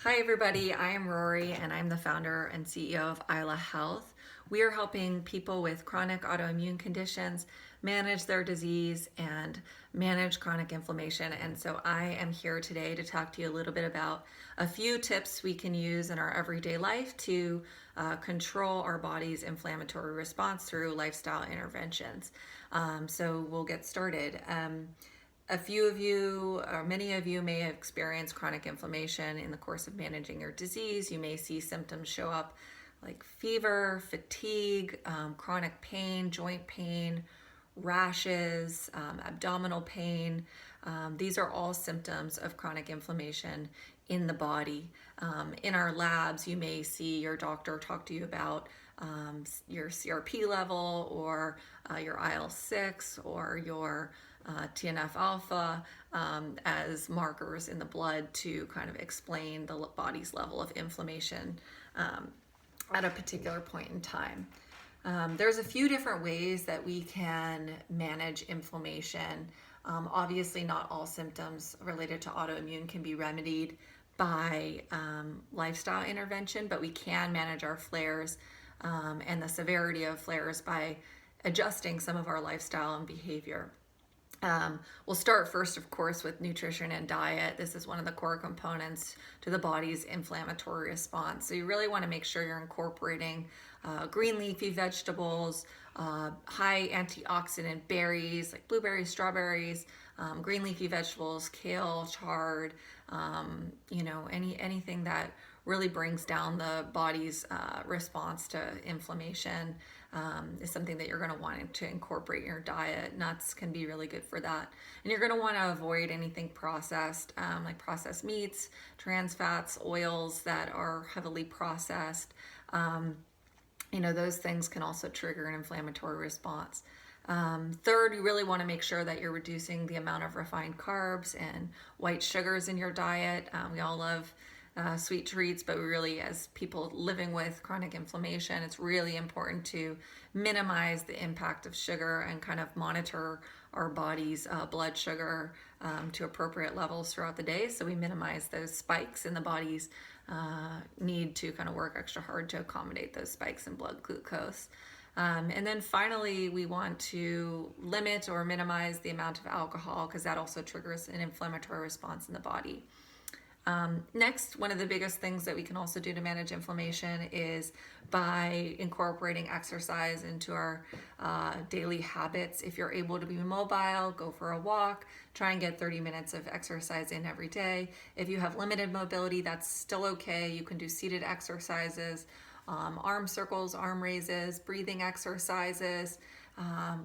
Hi everybody, I am Rory and I'm the founder and CEO of Aila Health. We are helping people with chronic autoimmune conditions manage their disease and manage chronic inflammation. And so I am here today to talk to you a little bit about a few tips we can use in our everyday life to control our body's inflammatory response through lifestyle interventions. So we'll get started. A few of you, or many of you, may have experienced chronic inflammation in the course of managing your disease. You may see symptoms show up like fever, fatigue, chronic pain, joint pain, rashes, abdominal pain. These are all symptoms of chronic inflammation in the body. In our labs, you may see your doctor talk to you about your CRP level or your IL-6 or your TNF alpha as markers in the blood to kind of explain the body's level of inflammation at a particular point in time. There's a few different ways that we can manage inflammation. Obviously, not all symptoms related to autoimmune can be remedied by lifestyle intervention, but we can manage our flares and the severity of flares by adjusting some of our lifestyle and behavior. We'll start first, of course, with nutrition and diet. This is one of the core components to the body's inflammatory response. So you really want to make sure you're incorporating green leafy vegetables, high antioxidant berries like blueberries, strawberries, green leafy vegetables, kale, chard, anything that really brings down the body's response to inflammation is something that you're going to want to incorporate in your diet. Nuts can be really good for that. And you're going to want to avoid anything processed, like processed meats, trans fats, oils that are heavily processed. Those things can also trigger an inflammatory response. Third, you really want to make sure that you're reducing the amount of refined carbs and white sugars in your diet. We all love sweet treats, but we really, as people living with chronic inflammation, it's really important to minimize the impact of sugar and kind of monitor our body's blood sugar to appropriate levels throughout the day, so we minimize those spikes in the body's need to kind of work extra hard to accommodate those spikes in blood glucose. And then finally, we want to limit or minimize the amount of alcohol because that also triggers an inflammatory response in the body. Next, one of the biggest things that we can also do to manage inflammation is by incorporating exercise into our daily habits. If you're able to be mobile, go for a walk, try and get 30 minutes of exercise in every day. If you have limited mobility, that's still okay. You can do seated exercises, arm circles, arm raises, breathing exercises,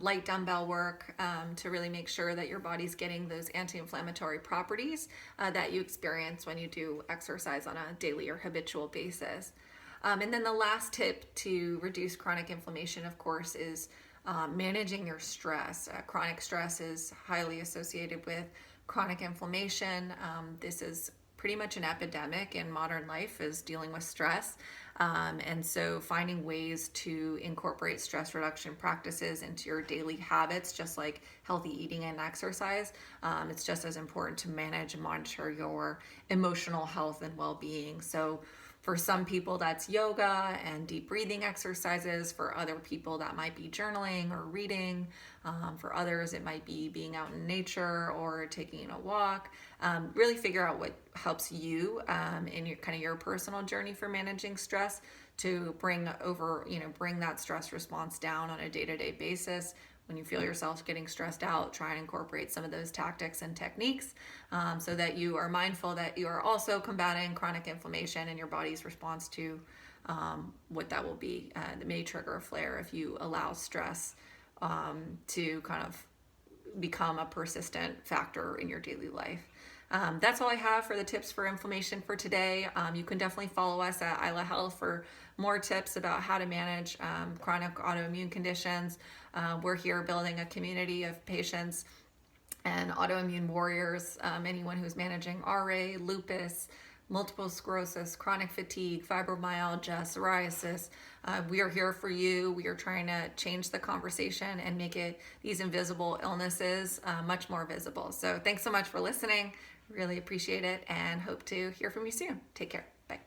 light dumbbell work to really make sure that your body's getting those anti-inflammatory properties that you experience when you do exercise on a daily or habitual basis. And then the last tip to reduce chronic inflammation, of course, is managing your stress. Chronic stress is highly associated with chronic inflammation. This is pretty much an epidemic in modern life, is dealing with stress. And so finding ways to incorporate stress reduction practices into your daily habits, just like healthy eating and exercise, it's just as important to manage and monitor your emotional health and well-being. So for some people, that's yoga and deep breathing exercises. For other people, that might be journaling or reading. For others, it might be being out in nature or taking a walk. Really figure out what helps you in your kind of your personal journey for managing stress to bring that stress response down on a day-to-day basis. When you feel yourself getting stressed out, try and incorporate some of those tactics and techniques so that you are mindful that you are also combating chronic inflammation and your body's response to what that will be. That may trigger a flare if you allow stress to kind of become a persistent factor in your daily life. That's all I have for the tips for inflammation for today. You can definitely follow us at Aila Health for more tips about how to manage chronic autoimmune conditions. We're here building a community of patients and autoimmune warriors, anyone who's managing RA, lupus, multiple sclerosis, chronic fatigue, fibromyalgia, psoriasis. We are here for you. We are trying to change the conversation and make these invisible illnesses much more visible. So thanks so much for listening. Really appreciate it and hope to hear from you soon. Take care. Bye.